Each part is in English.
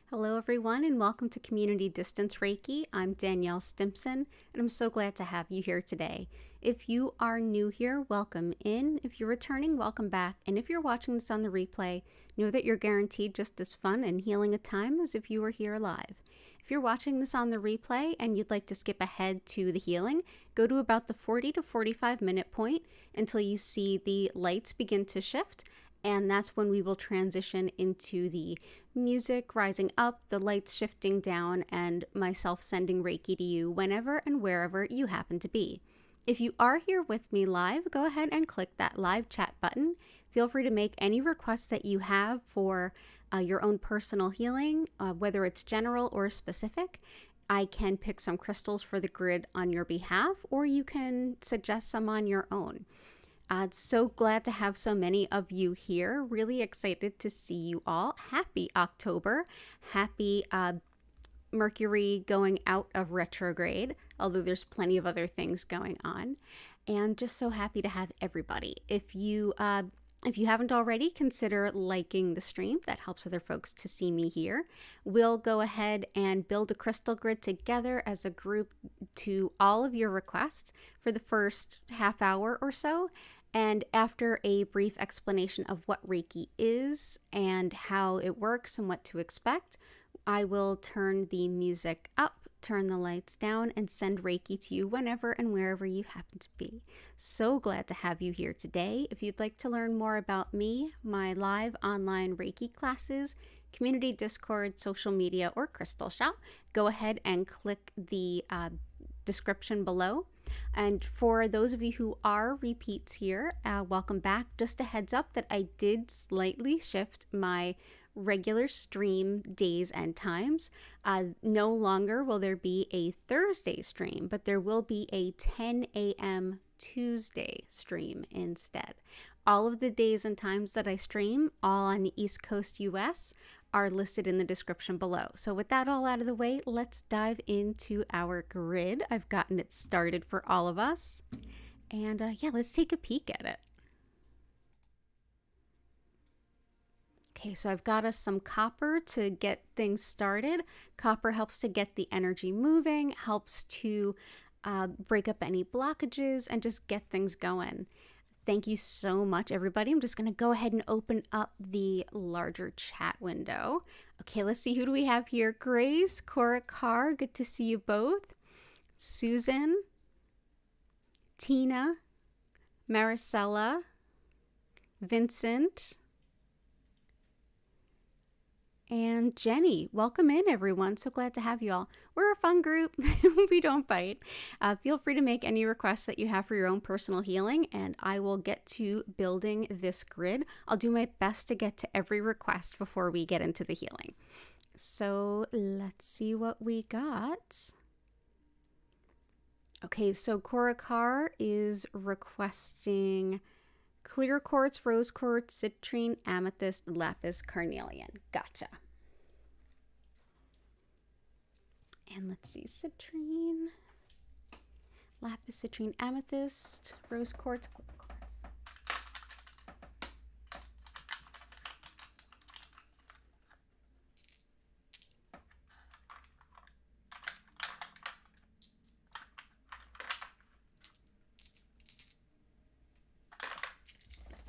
Hello everyone and welcome to Community Distance Reiki. I'm DanielleStimpson and I'm so glad to have you here today. If you are new here, welcome in. If you're returning, welcome back. And if you're watching this on the replay, know that you're guaranteed just as fun and healing a time as if you were here live. If you're watching this on the replay and you'd like to skip ahead to the healing, go to about the 40 to 45 minute point until you see the lights begin to shift. And that's when we will transition into the music rising up, the lights shifting down, and myself sending Reiki to you whenever and wherever you happen to be. If you are here with me live, go ahead and click that live chat button. Feel free to make any requests that you have for your own personal healing, whether it's general or specific. I can pick some crystals for the grid on your behalf, or you can suggest some on your own. So glad to have so many of you here. Really excited to see you all. Happy October. Happy Mercury going out of retrograde, although there's plenty of other things going on. And just so happy to have everybody. If you haven't already, consider liking the stream. That helps other folks to see me here. We'll go ahead and build a crystal grid together as a group to all of your requests for the first half hour or so. And after a brief explanation of what Reiki is and how it works and what to expect, I will turn the music up, turn the lights down, and send Reiki to you whenever and wherever you happen to be. So glad to have you here today. If you'd like to learn more about me, my live online Reiki classes, community Discord, social media, or crystal shop, go ahead and click the description below. And for those of you who are repeats here, welcome back. Just a heads up that I did slightly shift my regular stream days and times. No longer will there be a Thursday stream, but there will be a 10 a.m. Tuesday stream instead. All of the days and times that I stream, all on the East Coast US, are listed in the description below. So with that all out of the way, let's dive into our grid. I've gotten it started for all of us. And yeah, let's take a peek at it. Okay, so I've got us some copper to get things started. Copper helps to get the energy moving, helps to break up any blockages and just get things going. Thank you so much, everybody. I'm just going to go ahead and open up the larger chat window. Okay, let's see. Who do we have here? Grace, Cora Carr, good to see you both. Susan, Tina, Maricela, Vincent, and Jenny. Welcome in, everyone. So glad to have you all. We're a fun group. We don't bite. Feel free to make any requests that you have for your own personal healing, and I will get to building this grid. I'll do my best to get to every request before we get into the healing. So let's see what we got. Okay, so Korakar is requesting clear quartz, rose quartz, citrine, amethyst, lapis, carnelian. Gotcha. And let's see, citrine, lapis, citrine, amethyst, rose quartz, clear quartz.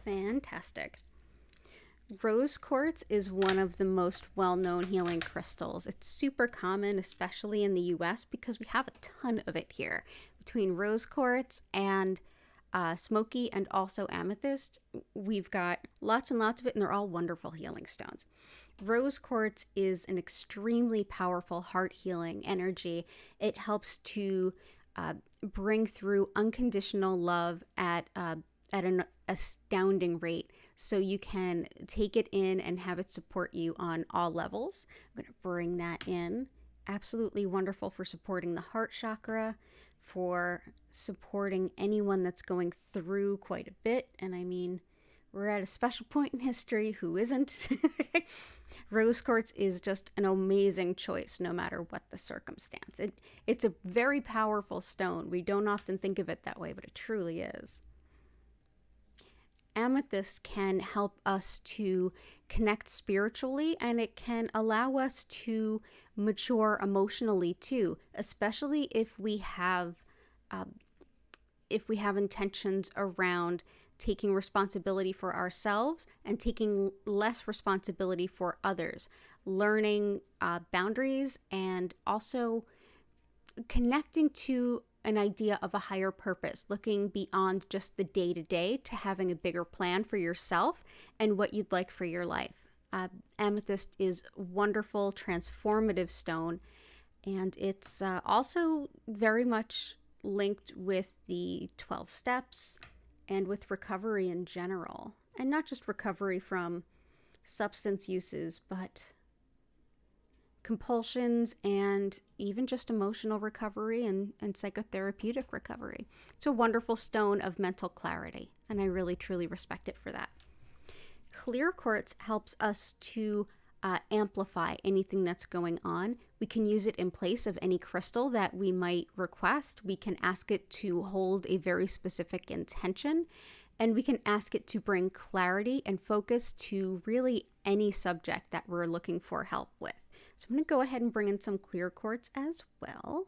Fantastic. Rose quartz is one of the most well-known healing crystals. It's super common, especially in the US, because we have a ton of it here. Between rose quartz and smoky and also amethyst, we've got lots and lots of it, and they're all wonderful healing stones. Rose quartz is an extremely powerful heart healing energy. It helps to bring through unconditional love at an astounding rate, so you can take it in and have it support you on all levels. I'm going to bring that in. Absolutely wonderful for supporting the heart chakra, for supporting anyone that's going through quite a bit. And I mean, we're at a special point in history. Who isn't? Rose quartz is just an amazing choice no matter what the circumstance. It's a very powerful stone. We don't often think of it that way, but it truly is. Amethyst can help us to connect spiritually, and it can allow us to mature emotionally too, especially if we have intentions around taking responsibility for ourselves and taking less responsibility for others, learning boundaries, and also connecting to an idea of a higher purpose, looking beyond just the day-to-day to having a bigger plan for yourself and what you'd like for your life. Amethyst is a wonderful, transformative stone, and it's also very much linked with the 12 steps and with recovery in general. And not just recovery from substance uses, but compulsions and even just emotional recovery and psychotherapeutic recovery. It's a wonderful stone of mental clarity, and I really truly respect it for that. Clear quartz helps us to amplify anything that's going on. We can use it in place of any crystal that we might request. We can ask it to hold a very specific intention, and we can ask it to bring clarity and focus to really any subject that we're looking for help with. So I'm going to go ahead and bring in some clear quartz as well.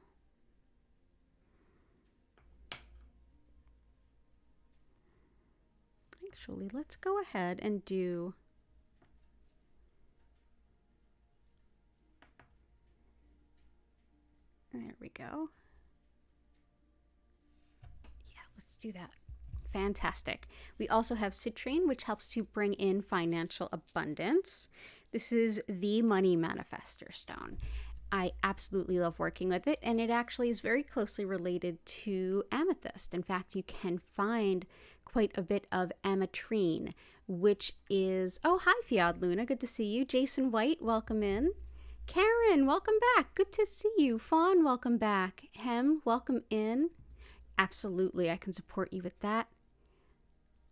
Actually, let's go ahead and do there we go. Yeah, let's do that. Fantastic. We also have citrine, which helps to bring in financial abundance. This is the money manifester stone. I absolutely love working with it, and it actually is very closely related to amethyst. In fact, you can find quite a bit of aventurine, which is, oh, hi, Fiad Luna. Good to see you. Jason White, welcome in. Karen, welcome back. Good to see you. Fawn, welcome back. Hem, welcome in. Absolutely, I can support you with that.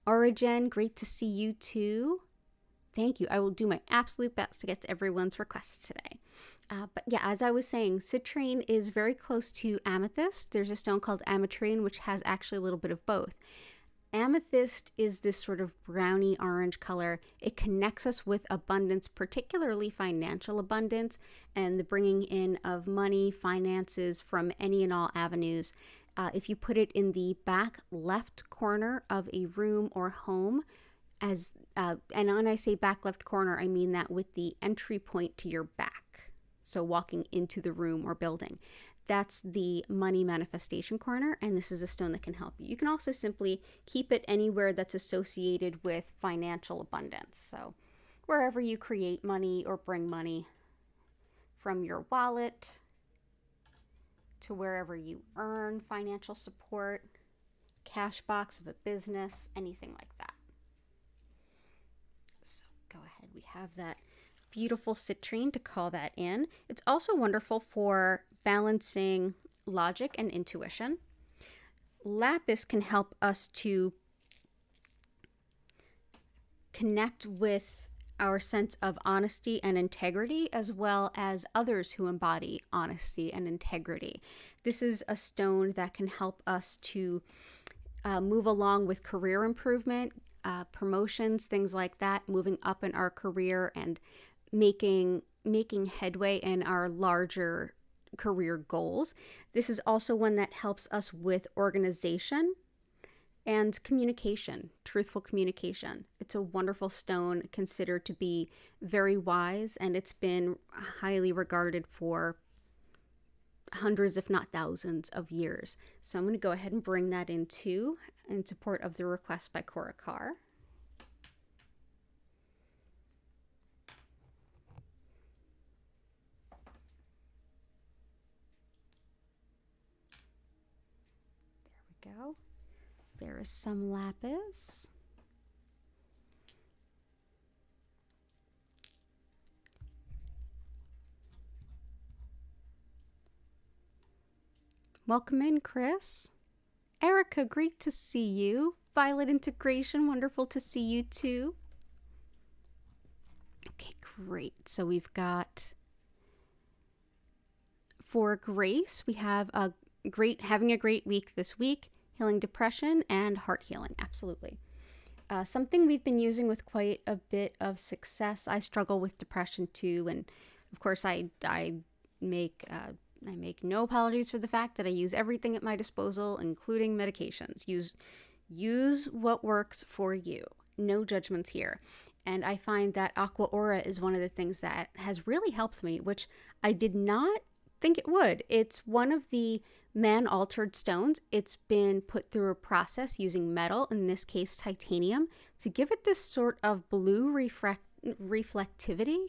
Origin, great to see you too. Thank you. I will do my absolute best to get to everyone's requests today. But yeah, as I was saying, citrine is very close to amethyst. There's a stone called aventurine, which has actually a little bit of both. Amethyst is this sort of browny orange color. It connects us with abundance, particularly financial abundance, and the bringing in of money, finances from any and all avenues. If you put it in the back left corner of a room or home, and when I say back left corner, I mean that with the entry point to your back. So walking into the room or building. that's the money manifestation corner, and this is a stone that can help you. You can also simply keep it anywhere that's associated with financial abundance. So wherever you create money or bring money, from your wallet to wherever you earn financial support, cash box of a business, anything like that. So go ahead, we have that beautiful citrine to call that in. It's also wonderful for balancing logic and intuition. Lapis can help us to connect with our sense of honesty and integrity, as well as others who embody honesty and integrity. This is a stone that can help us to move along with career improvement, promotions, things like that, moving up in our career and making headway in our larger career goals. This is also one that helps us with organization and communication, truthful communication. It's a wonderful stone, considered to be very wise, and it's been highly regarded for hundreds, if not thousands, of years. So I'm going to go ahead and bring that in support of the request by Cora Carr. There we go. There is some lapis. Welcome in, Chris. Erica, great to see you. Violet Integration, wonderful to see you too. Okay, great. So we've got, for Grace, we have having a great week this week. Healing depression and heart healing, absolutely. Something we've been using with quite a bit of success. I struggle with depression too, and of course I make no apologies for the fact that I use everything at my disposal, including medications. Use what works for you. No judgments here. And I find that Aqua Aura is one of the things that has really helped me, which I did not think it would. It's one of the man-altered stones. It's been put through a process using metal, in this case titanium, to give it this sort of blue reflectivity.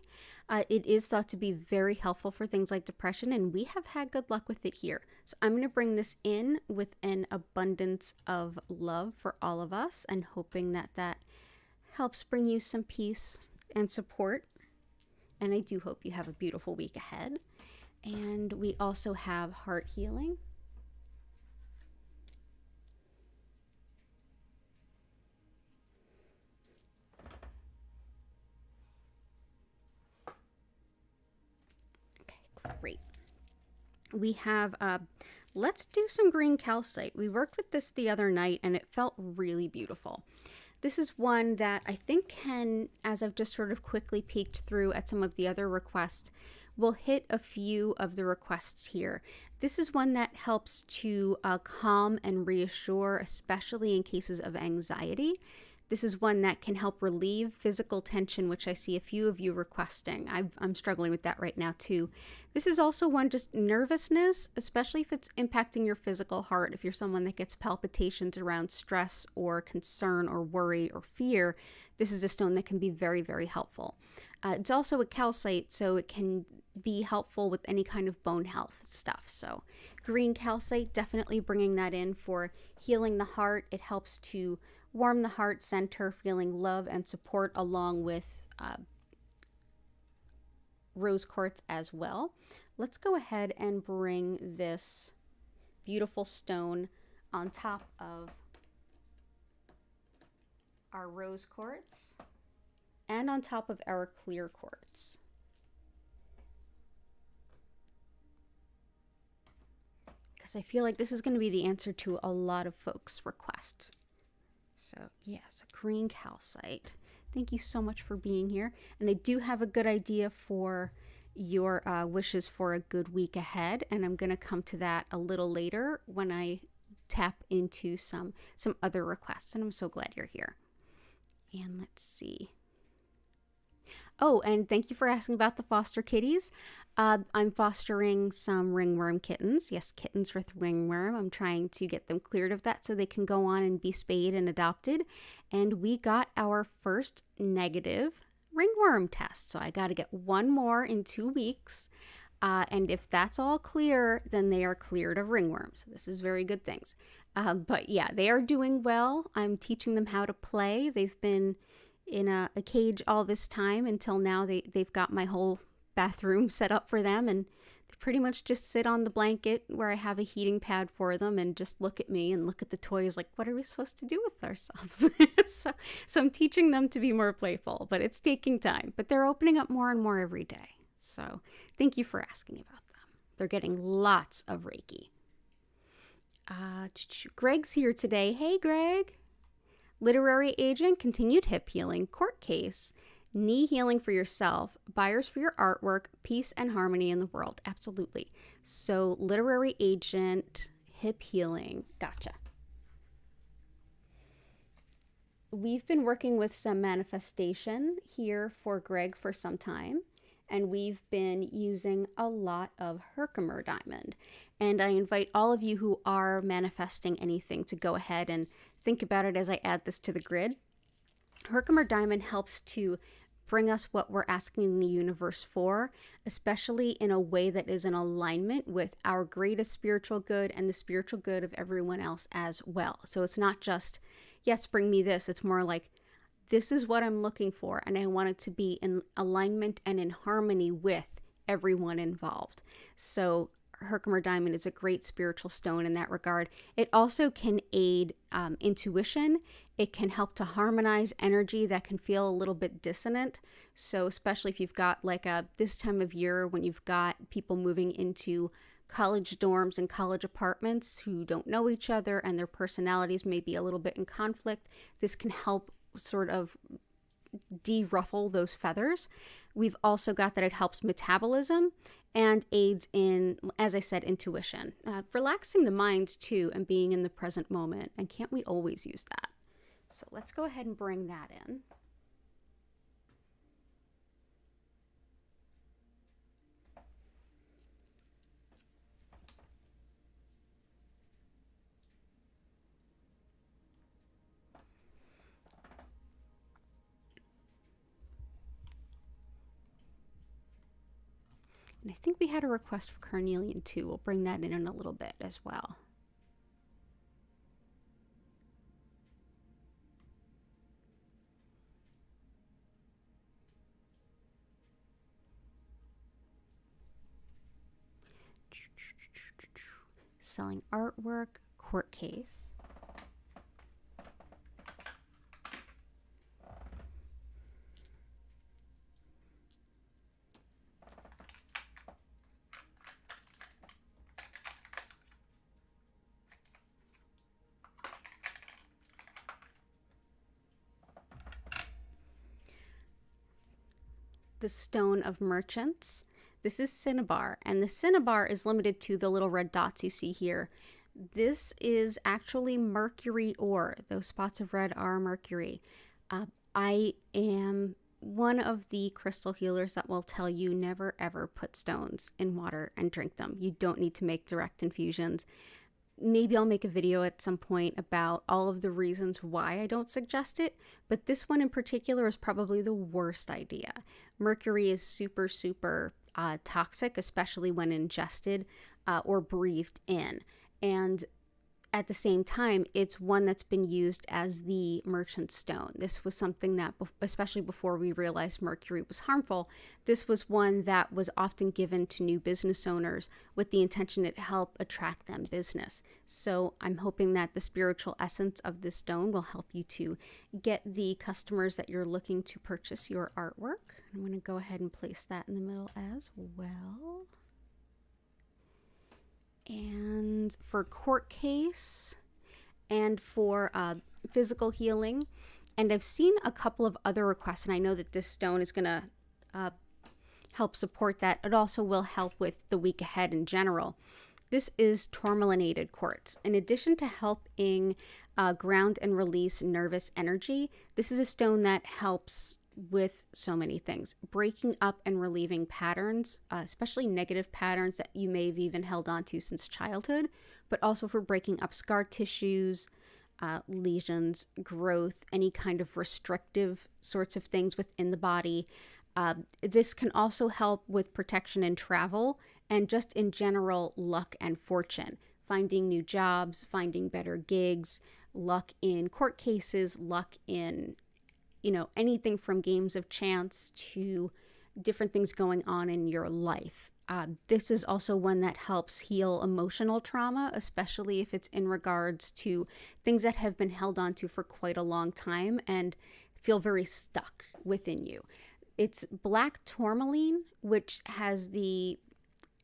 It is thought to be very helpful for things like depression, and we have had good luck with it here. So I'm going to bring this in with an abundance of love for all of us, and hoping that that helps bring you some peace and support. And I do hope you have a beautiful week ahead. And we also have heart healing. Great. We have, let's do some green calcite. We worked with this the other night and it felt really beautiful. This is one that I think can, as I've just sort of quickly peeked through at some of the other requests, will hit a few of the requests here. This is one that helps to calm and reassure, especially in cases of anxiety. This is one that can help relieve physical tension, which I see a few of you requesting. I'm struggling with that right now too. This is also one, just nervousness, especially if it's impacting your physical heart. If you're someone that gets palpitations around stress or concern or worry or fear, this is a stone that can be very, very helpful. It's also a calcite, so it can be helpful with any kind of bone health stuff. So green calcite, definitely bringing that in for healing the heart. It helps to warm the heart center, feeling love and support, along with rose quartz as well. Let's go ahead and bring this beautiful stone on top of our rose quartz and on top of our clear quartz. Because I feel like this is going to be the answer to a lot of folks' requests. So yes, green calcite. Thank you so much for being here. And I do have a good idea for your wishes for a good week ahead. And I'm going to come to that a little later when I tap into some other requests. And I'm so glad you're here. And let's see. Oh, and thank you for asking about the foster kitties. I'm fostering some ringworm kittens. Yes, kittens with ringworm. I'm trying to get them cleared of that so they can go on and be spayed and adopted. And we got our first negative ringworm test. So I got to get one more in 2 weeks. And if that's all clear, then they are cleared of ringworm. So this is very good things. But yeah, they are doing well. I'm teaching them how to play. They've been in a cage all this time until now. They've got my whole bathroom set up for them, and they pretty much just sit on the blanket where I have a heating pad for them and just look at me and look at the toys like, what are we supposed to do with ourselves? So I'm teaching them to be more playful, but it's taking time. But they're opening up more and more every day. So thank you for asking about them. They're getting lots of Reiki. Greg's here today. Hey, Greg. Literary agent, continued hip healing, court case, knee healing for yourself, buyers for your artwork, peace and harmony in the world. Absolutely. So literary agent, hip healing. Gotcha. We've been working with some manifestation here for Greg for some time, and we've been using a lot of Herkimer Diamond. And I invite all of you who are manifesting anything to go ahead and think about it as I add this to the grid. Herkimer Diamond helps to bring us what we're asking the universe for, especially in a way that is in alignment with our greatest spiritual good and the spiritual good of everyone else as well. So it's not just, yes, bring me this. It's more like, this is what I'm looking for, and I want it to be in alignment and in harmony with everyone involved. So Herkimer Diamond is a great spiritual stone in that regard. It also can aid intuition. It can help to harmonize energy that can feel a little bit dissonant. So especially if you've got like this time of year when you've got people moving into college dorms and college apartments who don't know each other and their personalities may be a little bit in conflict, this can help sort of de-ruffle those feathers. We've also got that it helps metabolism and aids in, as I said, intuition. Relaxing the mind too and being in the present moment. And can't we always use that? So let's go ahead and bring that in. And I think we had a request for carnelian too. We'll bring that in a little bit as well. Selling artwork, court case. The Stone of Merchants. This is Cinnabar, and the Cinnabar is limited to the little red dots you see here. This is actually mercury ore. Those spots of red are mercury. I am one of the crystal healers that will tell you never ever put stones in water and drink them. You don't need to make direct infusions. Maybe I'll make a video at some point about all of the reasons why I don't suggest it, but this one in particular is probably the worst idea. Mercury is super, super toxic, especially when ingested or breathed in. And at the same time, it's one that's been used as the merchant stone. This was something that, especially before we realized mercury was harmful, this was one that was often given to new business owners with the intention to help attract them business. So I'm hoping that the spiritual essence of this stone will help you to get the customers that you're looking to purchase your artwork. I'm going to go ahead and place that in the middle as well. And for court case and for physical healing. And I've seen a couple of other requests, and I know that this stone is going to help support that. It also will help with the week ahead in general. This is Tourmalinated Quartz. In addition to helping ground and release nervous energy, this is a stone that helps with so many things. Breaking up and relieving patterns, especially negative patterns that you may have even held on to since childhood, but also for breaking up scar tissues, lesions, growth, any kind of restrictive sorts of things within the body. This can also help with protection in travel and just in general luck and fortune. Finding new jobs, finding better gigs, luck in court cases, luck in, anything from games of chance to different things going on in your life. This is also one that helps heal emotional trauma, especially if it's in regards to things that have been held onto for quite a long time and feel very stuck within you. It's black tourmaline, which has the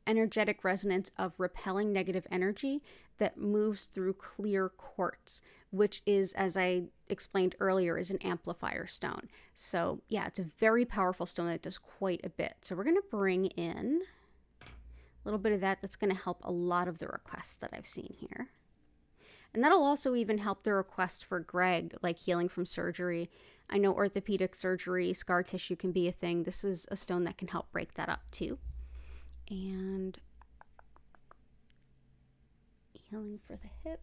energetic resonance of repelling negative energy that moves through clear quartz, which is, as I explained earlier, is an amplifier stone. So yeah, it's a very powerful stone that does quite a bit. So we're going to bring in a little bit of that. That's going to help a lot of the requests that I've seen here. And that'll also even help the request for Greg, like healing from surgery. I know orthopedic surgery, scar tissue can be a thing. This is a stone that can help break that up too. And healing for the hip.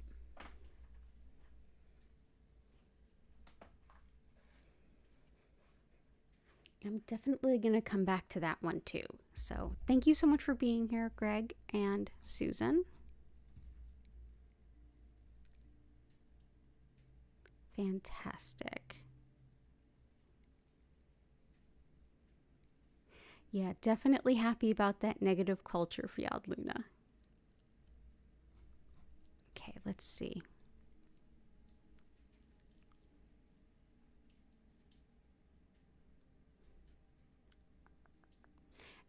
I'm definitely going to come back to that one too. So thank you so much for being here, Greg and Susan. Fantastic. Yeah, definitely happy about that negative culture for Yad Luna. Okay, let's see.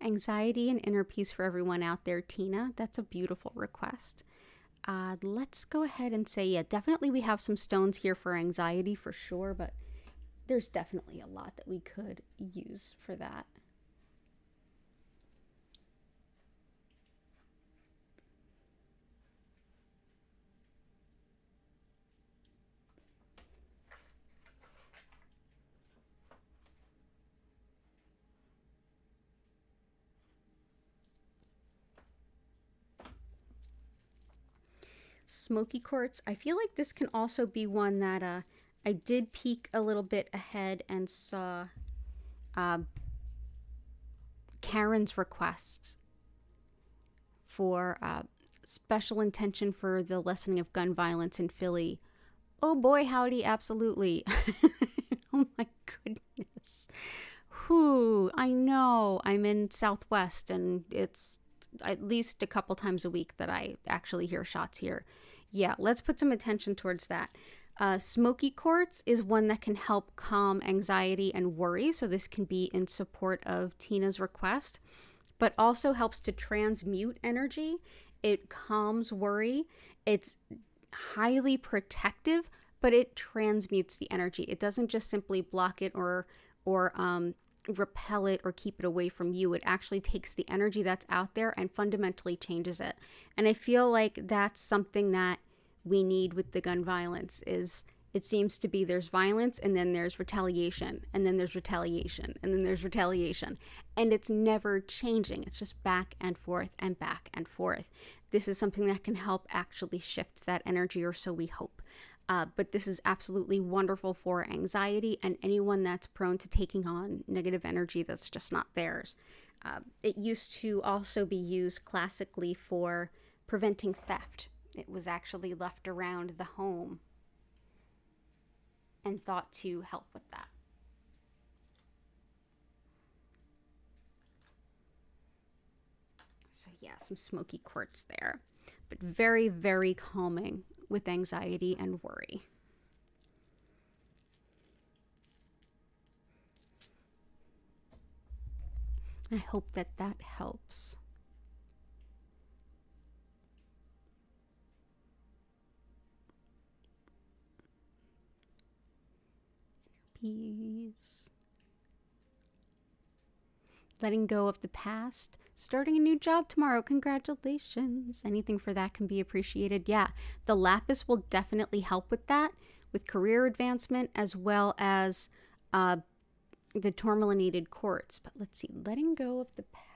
Anxiety and inner peace for everyone out there, Tina. That's a beautiful request. Let's go ahead and say, yeah, definitely we have some stones here for anxiety for sure, but there's definitely a lot that we could use for that. Smoky Quartz. I feel like this can also be one that I did peek a little bit ahead and saw Karen's request for special intention for the lessening of gun violence in Philly. Oh boy, howdy, absolutely. Oh my goodness. Whew, I know. I'm in Southwest and it's at least a couple times a week that I actually hear shots here. Yeah, let's put some attention towards that. Smoky Quartz is one that can help calm anxiety and worry. So this can be in support of Tina's request, but also helps to transmute energy. It calms worry. It's highly protective, but it transmutes the energy. It doesn't just simply block it or repel it or keep it away from you. It actually takes the energy that's out there and fundamentally changes it. And I feel like that's something that we need with the gun violence. Is it seems to be there's violence and then there's retaliation and then there's retaliation and then there's retaliation, and it's never changing. It's just back and forth and back and forth. This is something that can help actually shift that energy, or so we hope. But this is absolutely wonderful for anxiety and anyone that's prone to taking on negative energy that's just not theirs. It used to also be used classically for preventing theft. It was actually left around the home and thought to help with that. So yeah, some smoky quartz there, but very, very calming with anxiety and worry. I hope that that helps. Peace. Letting go of the past. Starting a new job tomorrow. Congratulations. Anything for that can be appreciated. Yeah, the lapis will definitely help with that, with career advancement, as well as the Tourmalinated Quartz. But let's see, letting go of the past.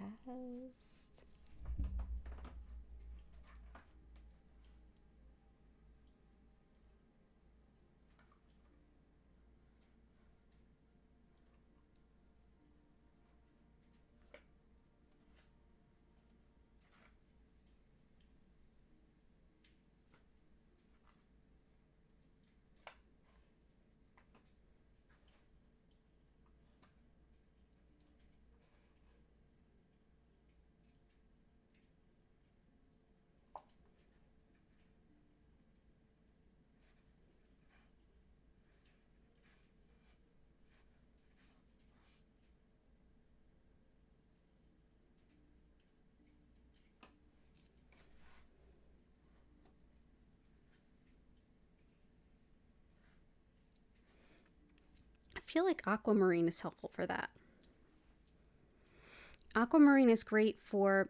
I feel like aquamarine is helpful for that. Aquamarine is great for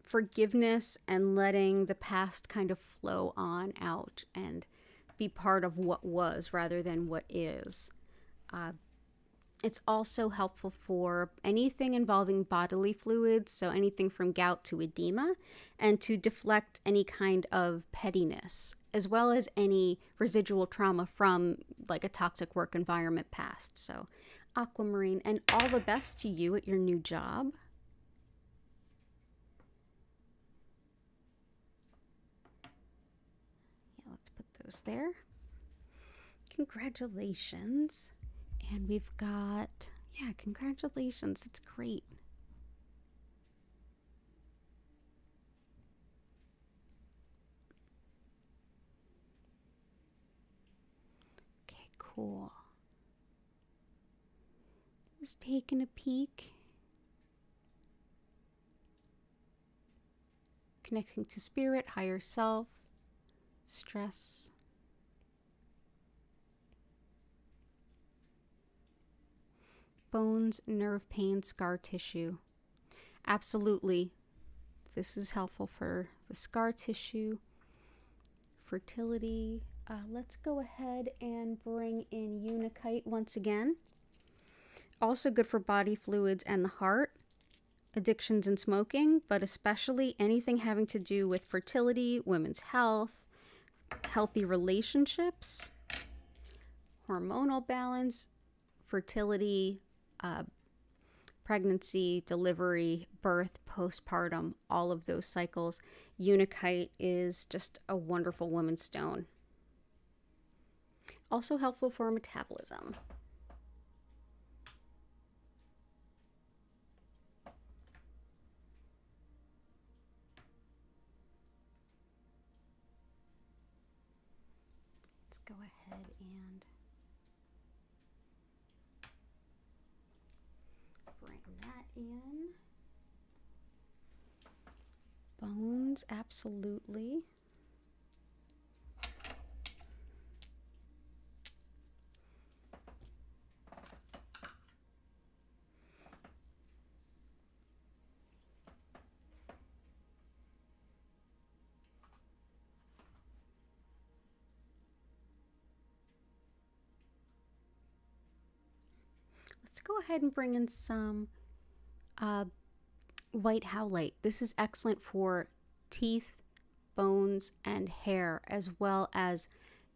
forgiveness and letting the past kind of flow on out and be part of what was rather than what is. It's also helpful for anything involving bodily fluids, so anything from gout to edema, and to deflect any kind of pettiness, as well as any residual trauma from like a toxic work environment past. So aquamarine, and all the best to you at your new job. Yeah, let's put those there. Congratulations. And we've got, yeah, congratulations. That's great. Okay, cool. Just taking a peek. Connecting to spirit, higher self, stress. Bones, nerve pain, scar tissue. Absolutely. This is helpful for the scar tissue, fertility. Let's go ahead and bring in unakite once again. Also good for body fluids and the heart, addictions and smoking, but especially anything having to do with fertility, women's health, healthy relationships, hormonal balance, fertility, pregnancy, delivery, birth, postpartum, all of those cycles. Unakite is just a wonderful woman's stone. Also helpful for metabolism. Let's go ahead and bring that in. Bones, absolutely. Let's go ahead and bring in some white howlite. This is excellent for teeth, bones, and hair, as well as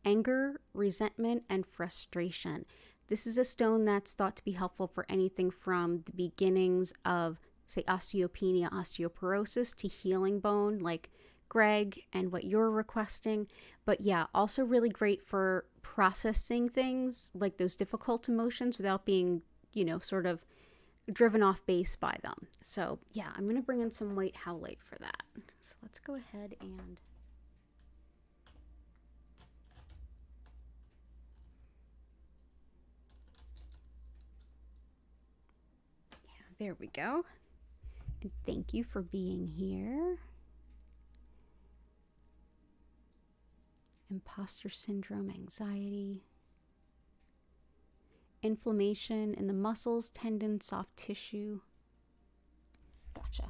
anger, resentment, and frustration. This is a stone that's thought to be helpful for anything from the beginnings of, say, osteopenia, osteoporosis, to healing bone, like Greg and what you're requesting. But yeah, also really great for processing things like those difficult emotions without being, sort of driven off base by them. So yeah, I'm going to bring in some white howlite for that. So let's go ahead and there we go. And thank you for being here. Imposter syndrome, anxiety, inflammation in the muscles, tendons, soft tissue. Gotcha.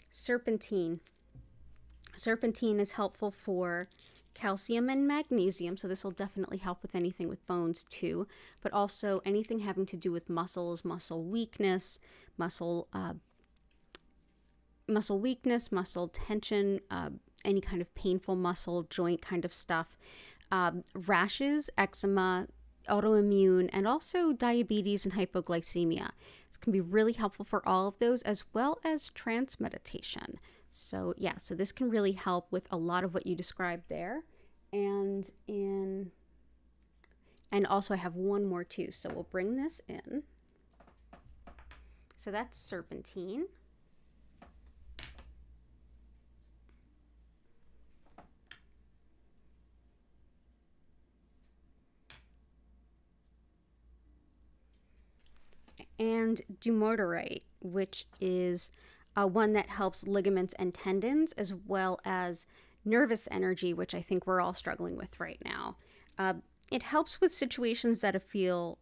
Serpentine. Serpentine is helpful for calcium and magnesium, so this will definitely help with anything with bones too, but also anything having to do with muscles, muscle weakness, muscle tension, any kind of painful muscle, joint kind of stuff, rashes, eczema, autoimmune, and also diabetes and hypoglycemia. It can be really helpful for all of those, as well as trance meditation. So yeah, so this can really help with a lot of what you described there. And also I have one more too, so we'll bring this in. So that's serpentine. And dumoteirite, which is one that helps ligaments and tendons, as well as nervous energy, which I think we're all struggling with right now. It helps with situations that feel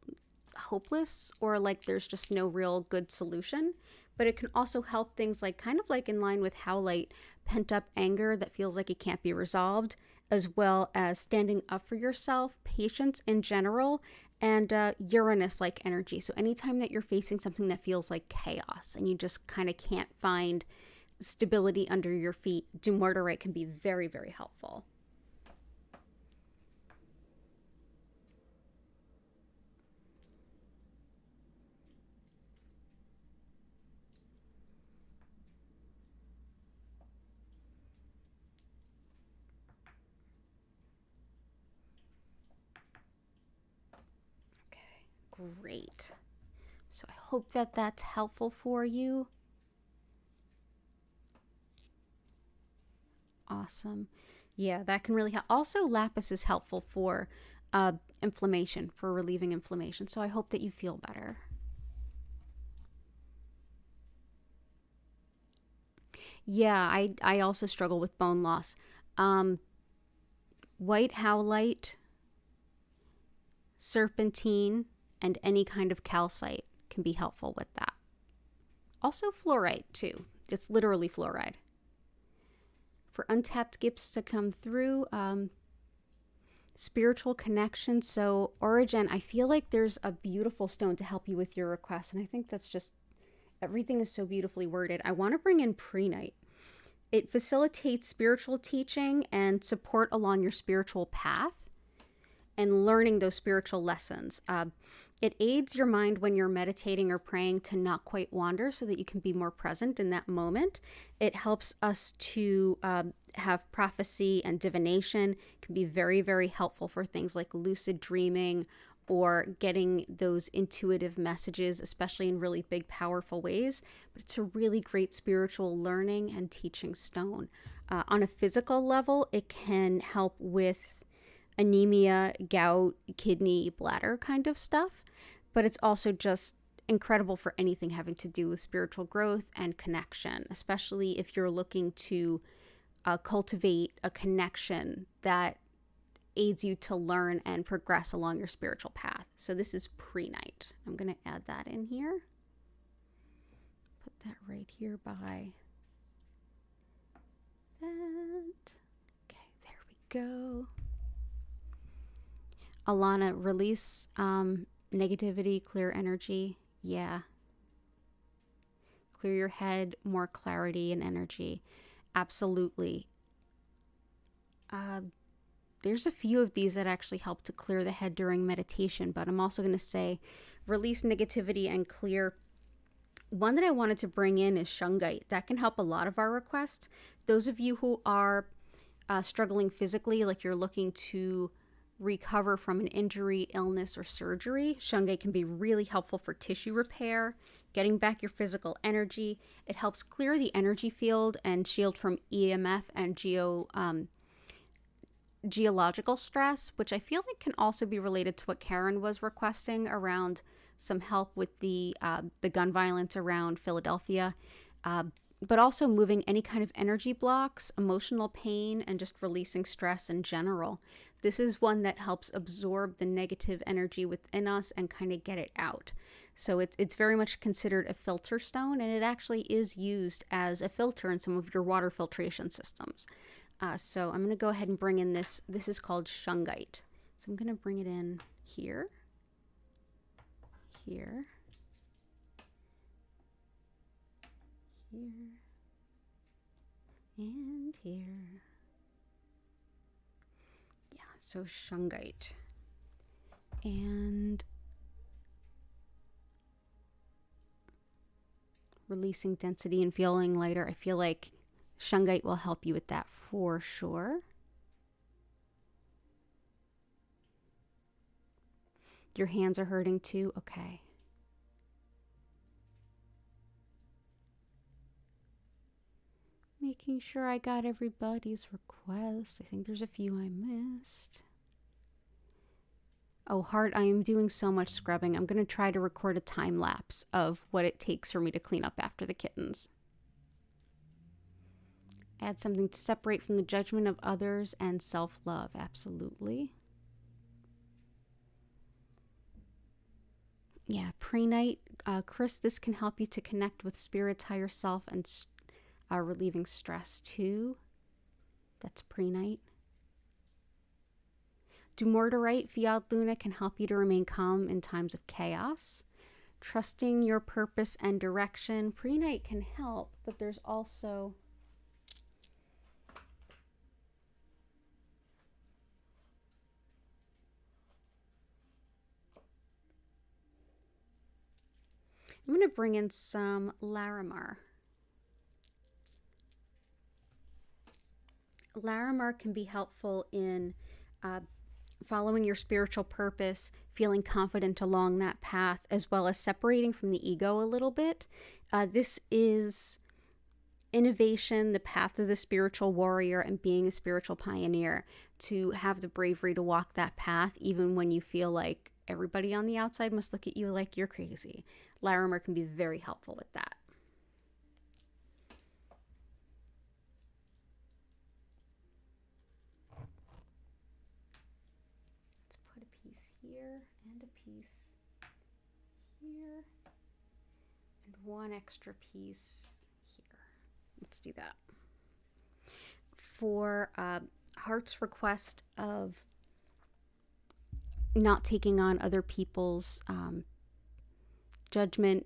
hopeless or like there's just no real good solution, but it can also help things like kind of like in line with Howlite, pent up anger that feels like it can't be resolved, as well as standing up for yourself, patience in general, and Uranus-like energy. So anytime that you're facing something that feels like chaos and you just kind of can't find stability under your feet, dumoteirite can be very, very helpful. Great. So I hope that that's helpful for you. Awesome. Yeah, that can really help. Also, lapis is helpful for inflammation, for relieving inflammation. So I hope that you feel better. Yeah, I also struggle with bone loss. White howlite, serpentine, and any kind of calcite can be helpful with that. Also fluorite too. It's literally fluoride. For untapped gifts to come through, spiritual connection. So Origin, I feel like there's a beautiful stone to help you with your request. And I think that's just, everything is so beautifully worded. I want to bring in Prehnite. It facilitates spiritual teaching and support along your spiritual path and learning those spiritual lessons. It aids your mind when you're meditating or praying to not quite wander so that you can be more present in that moment. It helps us to have prophecy and divination. It can be very, very helpful for things like lucid dreaming or getting those intuitive messages, especially in really big, powerful ways. But it's a really great spiritual learning and teaching stone. On a physical level, it can help with anemia, gout, kidney, bladder kind of stuff. But it's also just incredible for anything having to do with spiritual growth and connection, especially if you're looking to cultivate a connection that aids you to learn and progress along your spiritual path. So this is Prehnite. I'm going to add that in here. Put that right here by that. Okay, there we go. Alana, release negativity, clear energy. Yeah. Clear your head, more clarity and energy. Absolutely. There's a few of these that actually help to clear the head during meditation, but I'm also going to say release negativity and clear. One that I wanted to bring in is Shungite. That can help a lot of our requests. Those of you who are struggling physically, like you're looking to recover from an injury, illness, or surgery, Shungite can be really helpful for tissue repair, getting back your physical energy. It helps clear the energy field and shield from EMF and geological stress, which I feel like can also be related to what Karen was requesting around some help with the gun violence around Philadelphia. But also moving any kind of energy blocks, emotional pain, and just releasing stress in general. This is one that helps absorb the negative energy within us and kind of get it out. So it's very much considered a filter stone, and it actually is used as a filter in some of your water filtration systems. So I'm going to go ahead and bring in this. This is called Shungite. So I'm going to bring it in here, here, here, and here. Yeah, so Shungite. And releasing density and feeling lighter. I feel like Shungite will help you with that for sure. Your hands are hurting too? Okay. Making sure I got everybody's requests. I think there's a few I missed. Oh, heart, I am doing so much scrubbing. I'm going to try to record a time lapse of what it takes for me to clean up after the kittens. Add something to separate from the judgment of others and self-love. Absolutely. Yeah, Prehnite. Chris, this can help you to connect with spirit's higher self and relieving stress too. That's Prehnite. Dumoteirite, Fiat Luna, can help you to remain calm in times of chaos. Trusting your purpose and direction. Prehnite can help, but there's also... I'm going to bring in some Larimar. Larimar can be helpful in following your spiritual purpose, feeling confident along that path, as well as separating from the ego a little bit. This is innovation, the path of the spiritual warrior, and being a spiritual pioneer, to have the bravery to walk that path even when you feel like everybody on the outside must look at you like you're crazy. Larimar can be very helpful with that. Let's put a piece here and a piece here and one extra piece here. Let's do that. For Heart's request of not taking on other people's judgment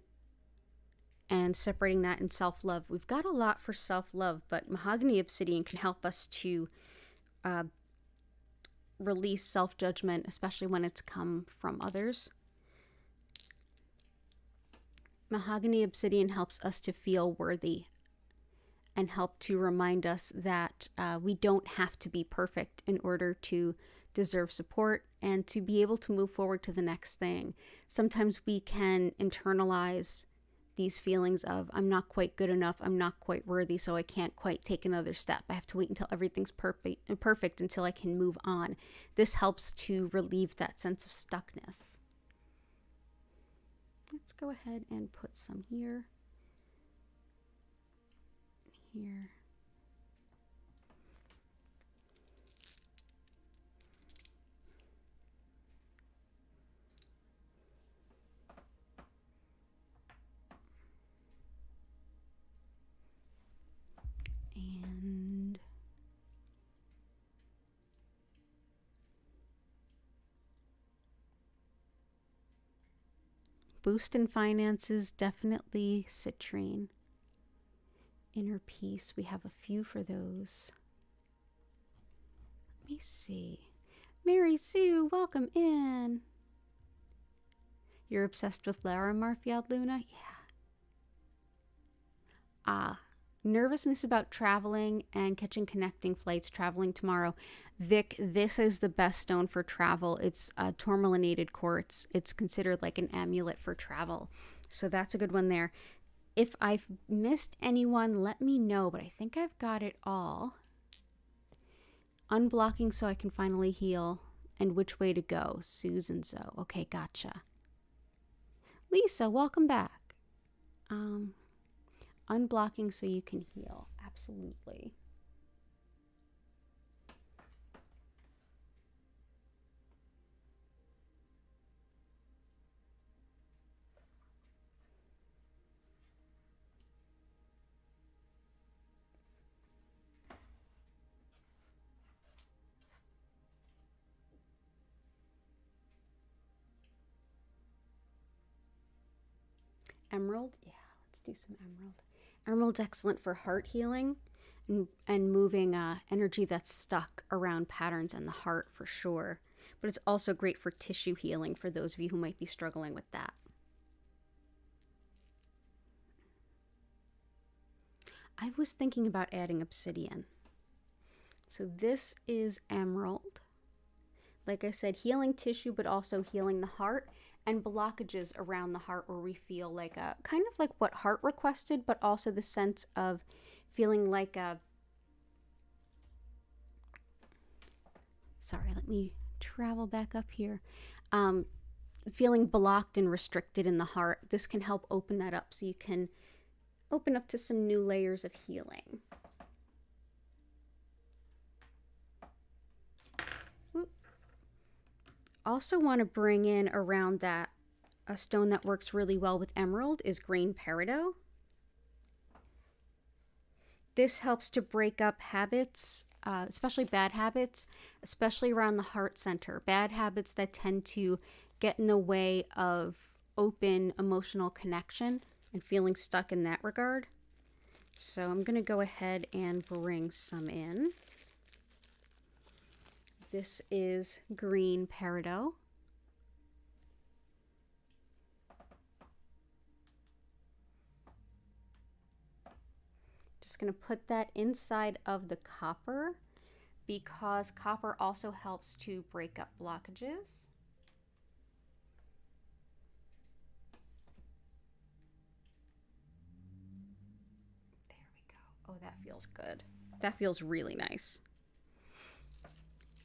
and separating that in self-love. We've got a lot for self-love, but Mahogany Obsidian can help us to release self-judgment, especially when it's come from others. Mahogany Obsidian helps us to feel worthy and help to remind us that we don't have to be perfect in order to deserve support and to be able to move forward to the next thing. Sometimes we can internalize these feelings of, I'm not quite good enough, I'm not quite worthy, so I can't quite take another step. I have to wait until everything's perfect until I can move on. This helps to relieve that sense of stuckness. Let's go ahead and put some here. Here. And boost in finances, definitely Citrine. Inner peace, we have a few for those. Let me see. Mary Sue, welcome in. You're obsessed with Larimar, Fiat Luna? Yeah. Nervousness about traveling and catching connecting flights, traveling tomorrow. Vic, this is the best stone for travel. It's Tourmalinated Quartz. It's considered like an amulet for travel. So that's a good one there. If I've missed anyone, let me know, but I think I've got it all. Unblocking so I can finally heal. And which way to go? Susan Zoe. Okay, gotcha. Lisa, welcome back. Unblocking so you can heal. Absolutely. emerald. Yeah, let's do some emerald. Emerald's excellent for heart healing and moving energy that's stuck around patterns in the heart for sure. But it's also great for tissue healing for those of you who might be struggling with that. I was thinking about adding obsidian. So this is emerald. Like I said, healing tissue, but also healing the heart and blockages around the heart where we feel like a kind of like what heart requested, but also the sense of feeling like a, sorry, let me travel back up here. Feeling blocked and restricted in the heart. This can help open that up so you can open up to some new layers of healing. Also want to bring in around that a stone that works really well with emerald is green peridot. This helps to break up habits, especially bad habits, especially around the heart center. Bad habits that tend to get in the way of open emotional connection and feeling stuck in that regard. So I'm going to go ahead and bring some in. This is green peridot. Just going to put that inside of the copper because copper also helps to break up blockages. There we go. Oh, that feels good. That feels really nice.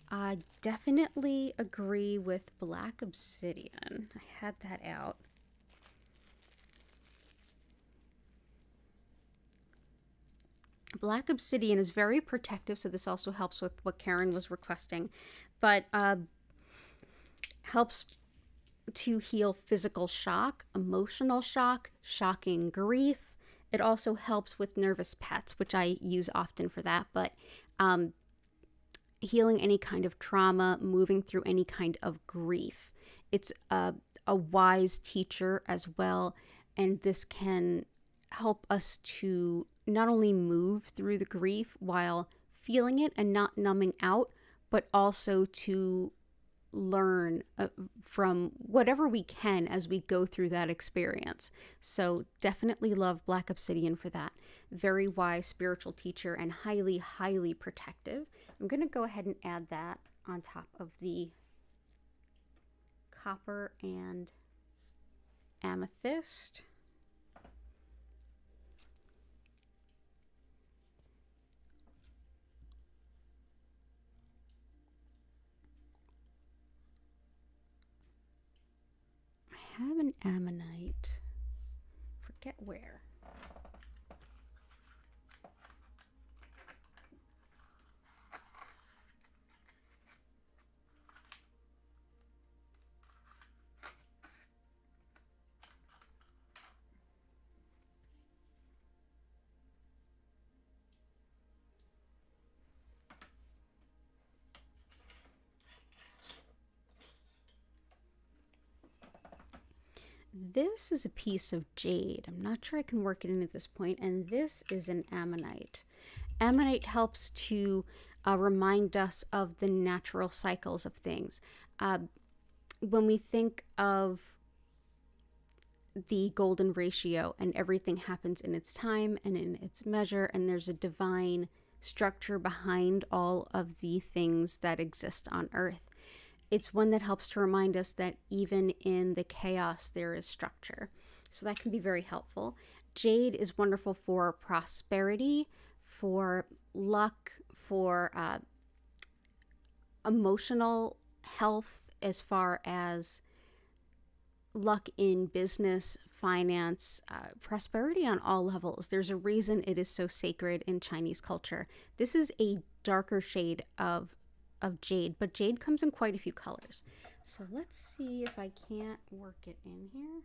I definitely agree with black obsidian. I had that out. Black obsidian is very protective, so this also helps with what Karen was requesting, but helps to heal physical shock, emotional shock, shocking grief. It also helps with nervous pets, which I use often for that, but healing any kind of trauma, moving through any kind of grief. It's a wise teacher as well, and this can help us to not only move through the grief while feeling it and not numbing out, but also to learn from whatever we can as we go through that experience. So definitely love black obsidian for that. Very wise spiritual teacher and highly, highly protective. I'm going to go ahead and add that on top of the copper and amethyst. I have an ammonite. Forget where. This is a piece of jade. I'm not sure I can work it in at this point. And this is an ammonite. Ammonite helps to remind us of the natural cycles of things. When we think of the golden ratio and everything happens in its time and in its measure, and there's a divine structure behind all of the things that exist on Earth. It's one that helps to remind us that even in the chaos, there is structure. So that can be very helpful. Jade is wonderful for prosperity, for luck, for emotional health, as far as luck in business, finance, prosperity on all levels. There's a reason it is so sacred in Chinese culture. This is a darker shade of jade, but jade comes in quite a few colors. So let's see if I can't work it in here.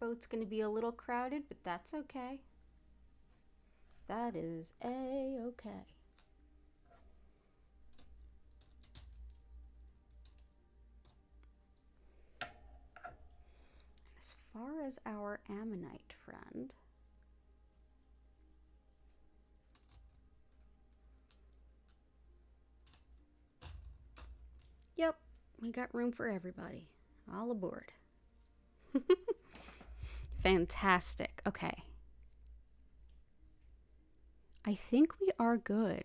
boat's going to be a little crowded, but that's okay. That is a-okay. As far as our Ammonite friend, yep, we got room for everybody. All aboard. Fantastic. Okay. I think we are good.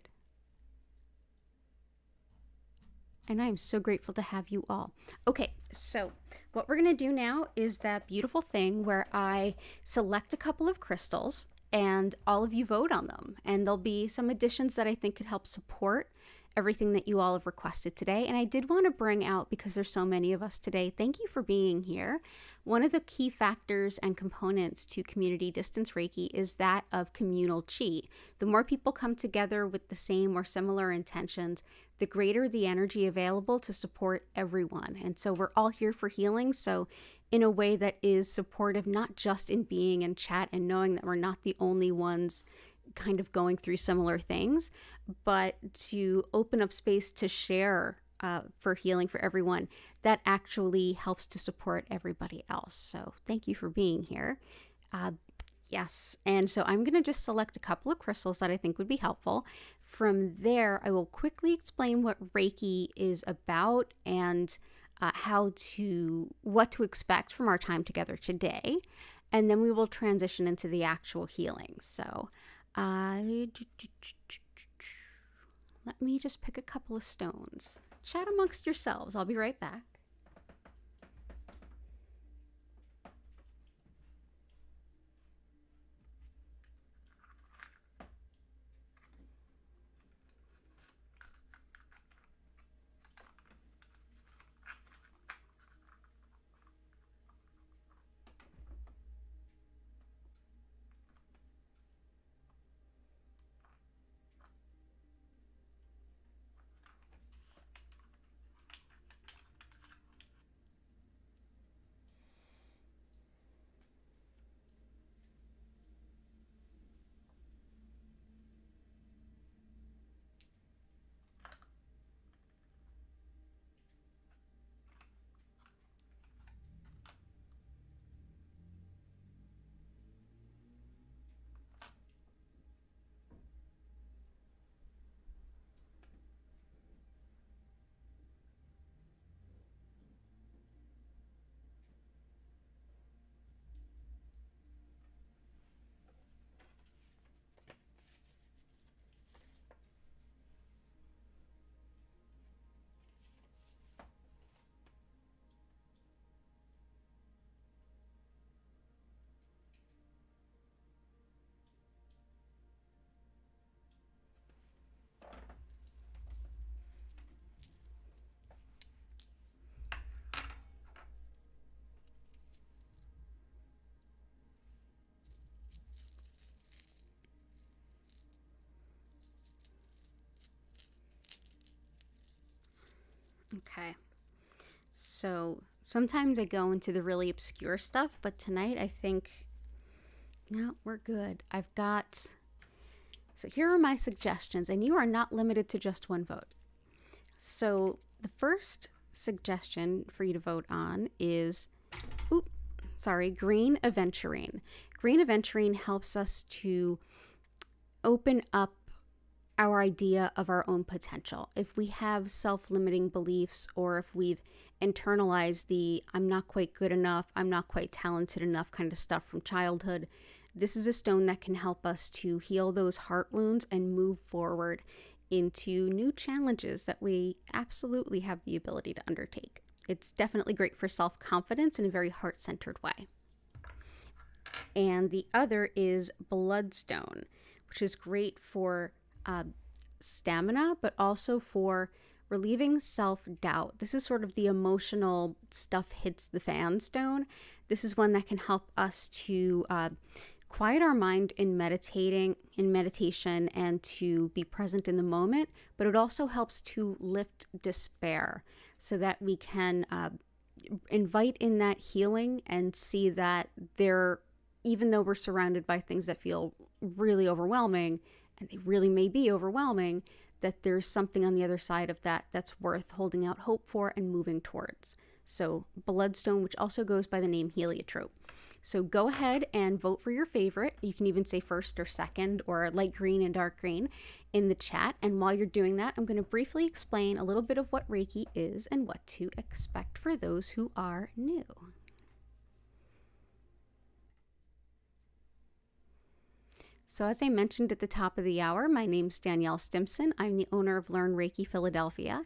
And I'm so grateful to have you all. Okay, so what we're going to do now is that beautiful thing where I select a couple of crystals and all of you vote on them. And there'll be some additions that I think could help support everything that you all have requested today. And I did want to bring out, because there's so many of us today, thank you for being here. One of the key factors and components to community distance Reiki is that of communal chi. The more people come together with the same or similar intentions, the greater the energy available to support everyone. And so we're all here for healing. So in a way that is supportive, not just in being in chat and knowing that we're not the only ones kind of going through similar things, but to open up space to share for healing for everyone, that actually helps to support everybody else. So thank you for being here. Yes, and so I'm going to just select a couple of crystals that I think would be helpful. From there, I will quickly explain what Reiki is about and what to expect from our time together today. And then we will transition into the actual healing. So let me just pick a couple of stones. Chat amongst yourselves. I'll be right back. Okay, so sometimes I go into the really obscure stuff, but tonight I think, no, we're good. So here are my suggestions, and you are not limited to just one vote. So the first suggestion for you to vote on is, green Aventurine. Green Aventurine helps us to open up our idea of our own potential. If we have self-limiting beliefs, or if we've internalized the I'm not quite good enough, I'm not quite talented enough kind of stuff from childhood, this is a stone that can help us to heal those heart wounds and move forward into new challenges that we absolutely have the ability to undertake. It's definitely great for self-confidence in a very heart-centered way. And the other is Bloodstone, which is great for stamina, but also for relieving self-doubt. This is sort of the emotional stuff hits the fan stone. This is one that can help us to quiet our mind in meditation and to be present in the moment, but it also helps to lift despair so that we can invite in that healing and see that even though we're surrounded by things that feel really overwhelming, and they really may be overwhelming, that there's something on the other side of that that's worth holding out hope for and moving towards. So Bloodstone, which also goes by the name heliotrope. So go ahead and vote for your favorite. You can even say first or second or light green and dark green in the chat. And while you're doing that, I'm going to briefly explain a little bit of what Reiki is and what to expect for those who are new. So as I mentioned at the top of the hour, my name's DanielleStimpson. I'm the owner of Learn Reiki Philadelphia.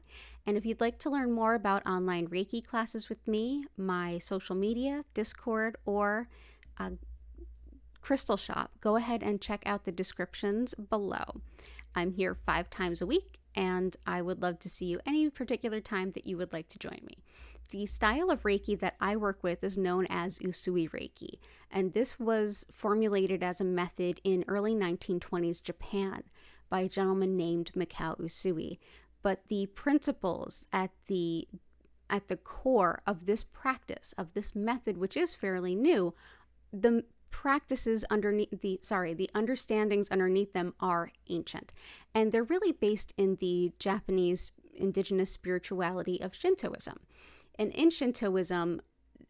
And if you'd like to learn more about online Reiki classes with me, my social media, Discord, or Crystal Shop, go ahead and check out the descriptions below. I'm here 5 times a week, and I would love to see you any particular time that you would like to join me. The style of Reiki that I work with is known as Usui Reiki, and this was formulated as a method in early 1920s Japan by a gentleman named Mikao Usui. But the principles at the core of this practice, of this method, which is fairly new, the practices underneath the understandings underneath them are ancient, and they're really based in the Japanese indigenous spirituality of Shintoism. And in Shintoism,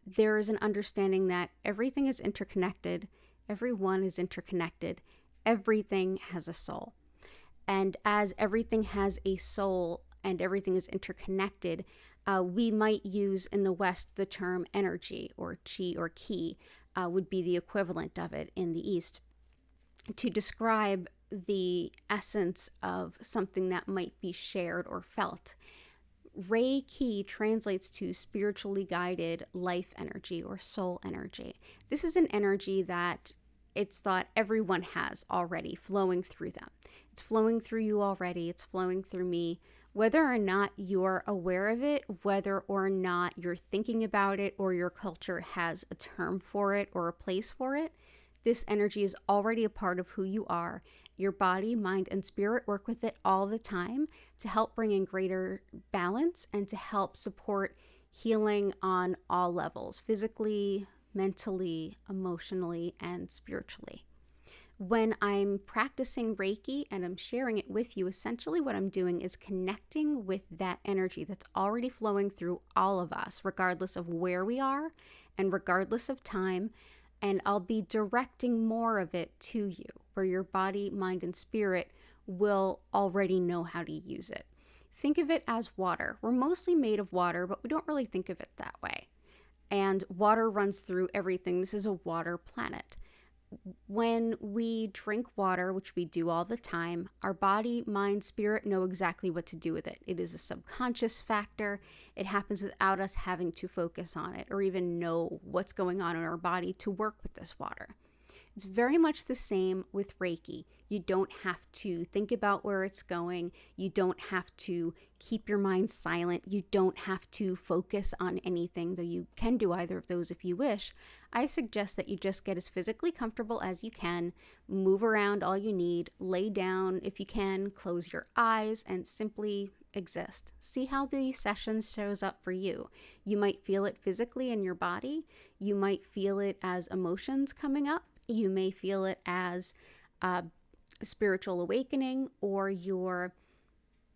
there is an understanding that everything is interconnected, everyone is interconnected, everything has a soul. And as everything has a soul and everything is interconnected, we might use in the West the term energy or chi or ki would be the equivalent of it in the East to describe the essence of something that might be shared or felt. Reiki translates to spiritually guided life energy or soul energy. This is an energy that it's thought everyone has already flowing through them. It's flowing through you already. It's flowing through me. Whether or not you're aware of it, whether or not you're thinking about it, or your culture has a term for it or a place for it, this energy is already a part of who you are. Your body, mind, and spirit work with it all the time to help bring in greater balance and to help support healing on all levels, physically, mentally, emotionally, and spiritually. When I'm practicing Reiki and I'm sharing it with you, essentially what I'm doing is connecting with that energy that's already flowing through all of us, regardless of where we are and regardless of time. And I'll be directing more of it to you, where your body, mind, and spirit will already know how to use it. Think of it as water. We're mostly made of water, but we don't really think of it that way. And water runs through everything. This is a water planet. When we drink water, which we do all the time, our body, mind, spirit know exactly what to do with it. It is a subconscious factor. It happens without us having to focus on it or even know what's going on in our body to work with this water. It's very much the same with Reiki. You don't have to think about where it's going. You don't have to keep your mind silent. You don't have to focus on anything, though you can do either of those if you wish. I suggest that you just get as physically comfortable as you can, move around all you need, lay down if you can, close your eyes, and simply exist. See how the session shows up for you. You might feel it physically in your body. You might feel it as emotions coming up. You may feel it as a spiritual awakening or your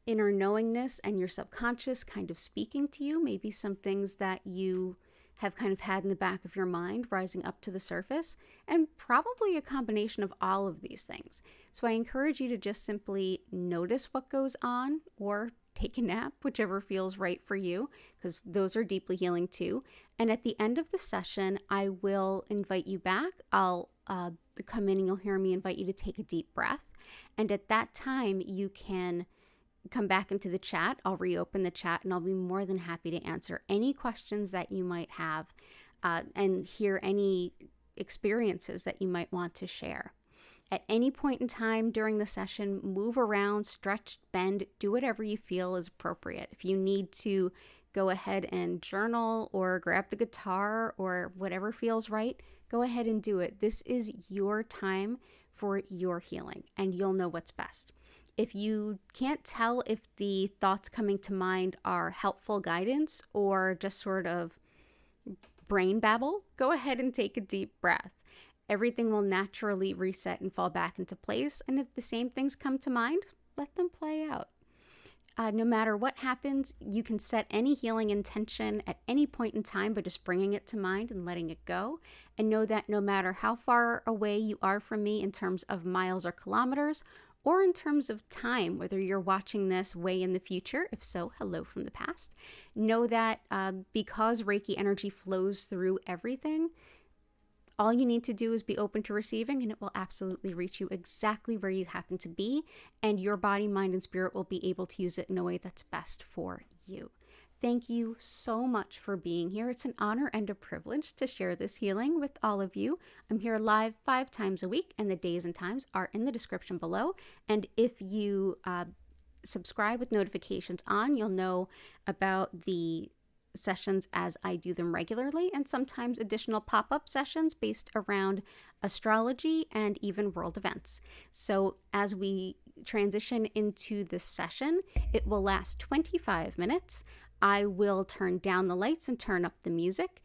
inner knowingness and your subconscious kind of speaking to you. Maybe some things that you have kind of had in the back of your mind rising up to the surface, and probably a combination of all of these things. So I encourage you to just simply notice what goes on or take a nap, whichever feels right for you, because those are deeply healing too. And at the end of the session, I will invite you back. I'll come in and you'll hear me invite you to take a deep breath. And at that time, you can come back into the chat. I'll reopen the chat and I'll be more than happy to answer any questions that you might have and hear any experiences that you might want to share. At any point in time during the session, move around, stretch, bend, do whatever you feel is appropriate. If you need to go ahead and journal or grab the guitar or whatever feels right, go ahead and do it. This is your time for your healing, and you'll know what's best. If you can't tell if the thoughts coming to mind are helpful guidance or just sort of brain babble, go ahead and take a deep breath. Everything will naturally reset and fall back into place. And if the same things come to mind, let them play out. No matter what happens, you can set any healing intention at any point in time by just bringing it to mind and letting it go. And know that no matter how far away you are from me in terms of miles or kilometers, or in terms of time, whether you're watching this way in the future, if so, hello from the past, know that because Reiki energy flows through everything, all you need to do is be open to receiving, and it will absolutely reach you exactly where you happen to be, and your body, mind, and spirit will be able to use it in a way that's best for you. Thank you so much for being here. It's an honor and a privilege to share this healing with all of you. I'm here live 5 times a week, and the days and times are in the description below. And if you subscribe with notifications on, you'll know about the sessions as I do them regularly, and sometimes additional pop-up sessions based around astrology and even world events. So as we transition into this session, it will last 25 minutes. I will turn down the lights and turn up the music.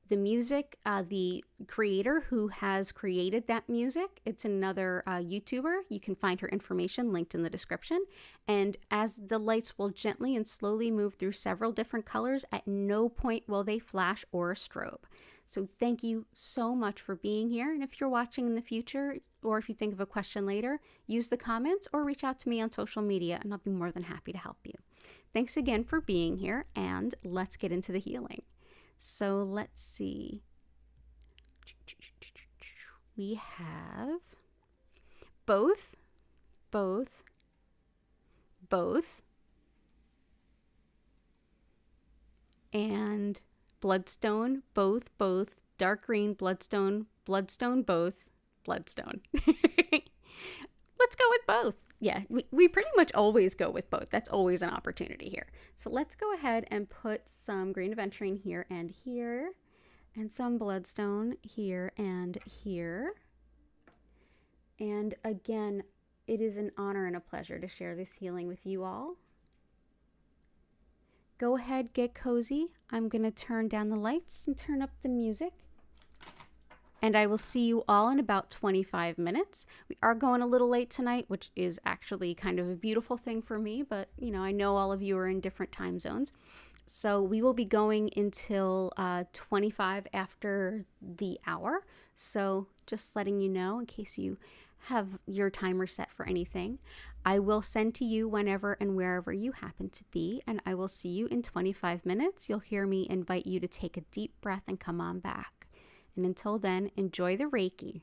The creator who has created that music, it's another YouTuber. You can find her information linked in the description. And as the lights will gently and slowly move through several different colors, at no point will they flash or strobe. So thank you so much for being here. And if you're watching in the future, or if you think of a question later, use the comments or reach out to me on social media, and I'll be more than happy to help you. Thanks again for being here, and let's get into the healing. So let's see. We have both, and Bloodstone, both, dark green, Bloodstone, both, Bloodstone. Let's go with both. Yeah, we pretty much always go with both. That's always an opportunity here. So let's go ahead and put some green Aventurine here and here, and some Bloodstone here and here. And again, it is an honor and a pleasure to share this healing with you all. Go ahead, get cozy. I'm going to turn down the lights and turn up the music. And I will see you all in about 25 minutes. We are going a little late tonight, which is actually kind of a beautiful thing for me, but you know, I know all of you are in different time zones. So we will be going until 25 after the hour. So just letting you know in case you have your timer set for anything. I will send to you whenever and wherever you happen to be, and I will see you in 25 minutes. You'll hear me invite you to take a deep breath and come on back. And until then, enjoy the Reiki.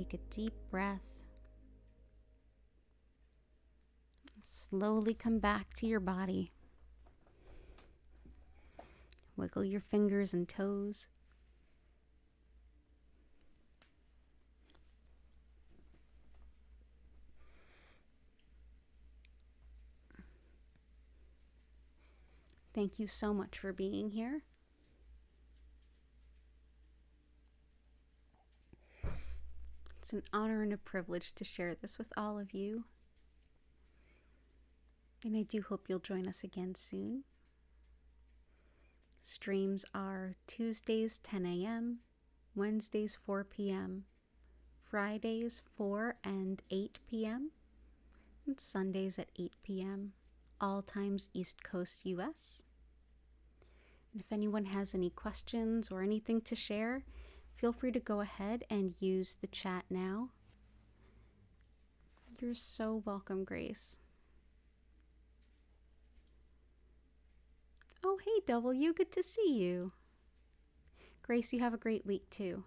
take a deep breath. Slowly come back to your body. Wiggle your fingers and toes. Thank you so much for being here. It's an honor and a privilege to share this with all of you. And I do hope you'll join us again soon. Streams are Tuesdays 10 a.m., Wednesdays 4 p.m., Fridays 4 and 8 p.m., and Sundays at 8 p.m., all times East Coast US. And if anyone has any questions or anything to share, feel free to go ahead and use the chat now. You're so welcome, Grace. Oh, hey, W, good to see you. Grace, you have a great week too.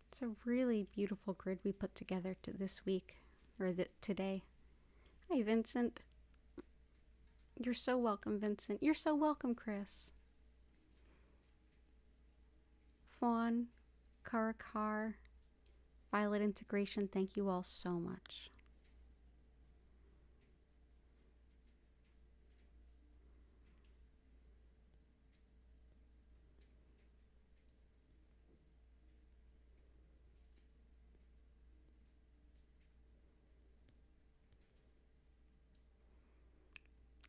It's a really beautiful grid we put together this week, or today. Hi, Vincent. You're so welcome, Vincent. You're so welcome, Chris. Fawn, Karakar, Violet Integration, thank you all so much.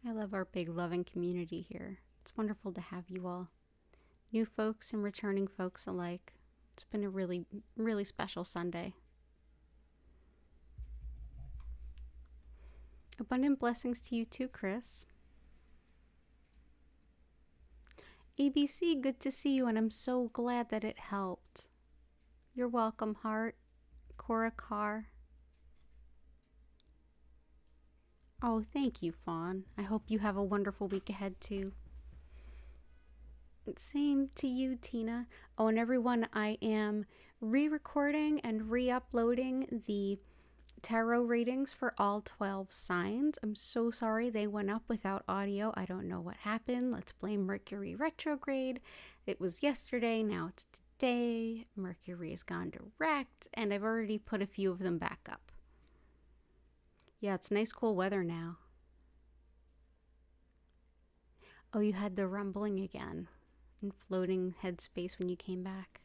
I love our big loving community here. It's wonderful to have you all. New folks and returning folks alike. It's been a really, really special Sunday. Abundant blessings to you too, Chris. ABC, good to see you, and I'm so glad that it helped. You're welcome, Heart. Cora Carr. Oh, thank you, Fawn. I hope you have a wonderful week ahead, too. Same to you, Tina. Oh, and everyone, I am re-recording and re-uploading the tarot readings for all 12 signs. I'm so sorry they went up without audio. I don't know what happened. Let's blame Mercury retrograde. It was yesterday, now it's today. Mercury has gone direct, and I've already put a few of them back up. Yeah, it's nice cool weather now. Oh, you had the rumbling again in floating headspace when you came back.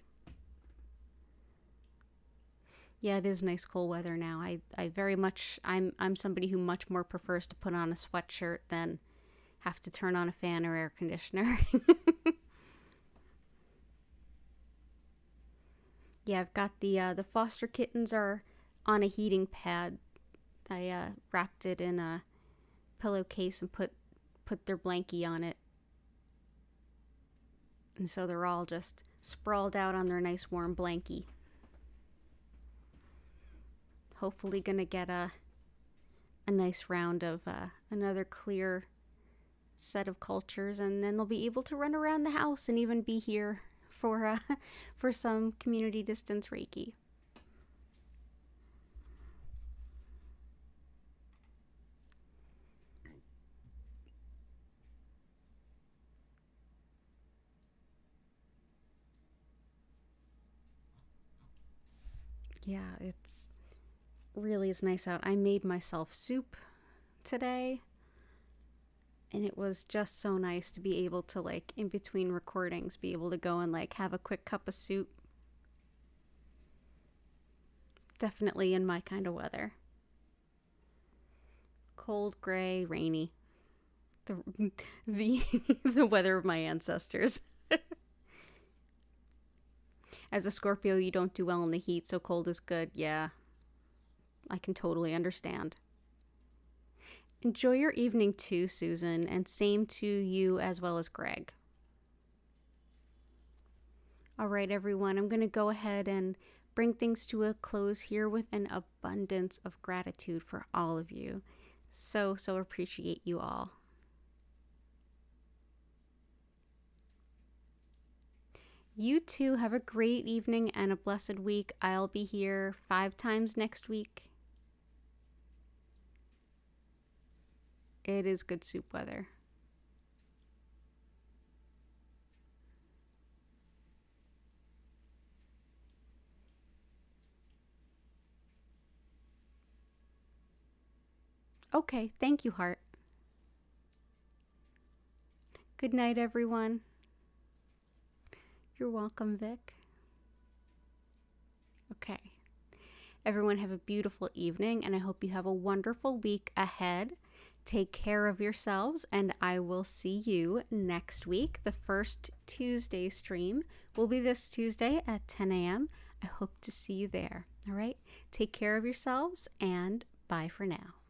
Yeah, it is nice cool weather now. I very much, I'm somebody who much more prefers to put on a sweatshirt than have to turn on a fan or air conditioner. Yeah, I've got the foster kittens are on a heating pad. I wrapped it in a pillowcase and put their blankie on it. And so they're all just sprawled out on their nice warm blankie. Hopefully gonna get a nice round of another clear set of cultures, and then they'll be able to run around the house and even be here for some community distance Reiki. Yeah, it's really is nice out. I made myself soup today, and it was just so nice to be able to, like, in between recordings, be able to go and, like, have a quick cup of soup. Definitely in my kind of weather. Cold, gray, rainy. The weather of my ancestors. As a Scorpio, you don't do well in the heat, so cold is good. Yeah, I can totally understand. Enjoy your evening too, Susan, and same to you as well as Greg. All right, everyone, I'm going to go ahead and bring things to a close here with an abundance of gratitude for all of you. So appreciate you all. You too have a great evening and a blessed week. I'll be here 5 times next week. It is good soup weather. Okay, thank you, Heart. Good night, everyone. You're welcome, Vic. Okay. Everyone have a beautiful evening, and I hope you have a wonderful week ahead. Take care of yourselves, and I will see you next week. The first Tuesday stream will be this Tuesday at 10 a.m. I hope to see you there. All right? Take care of yourselves, and bye for now.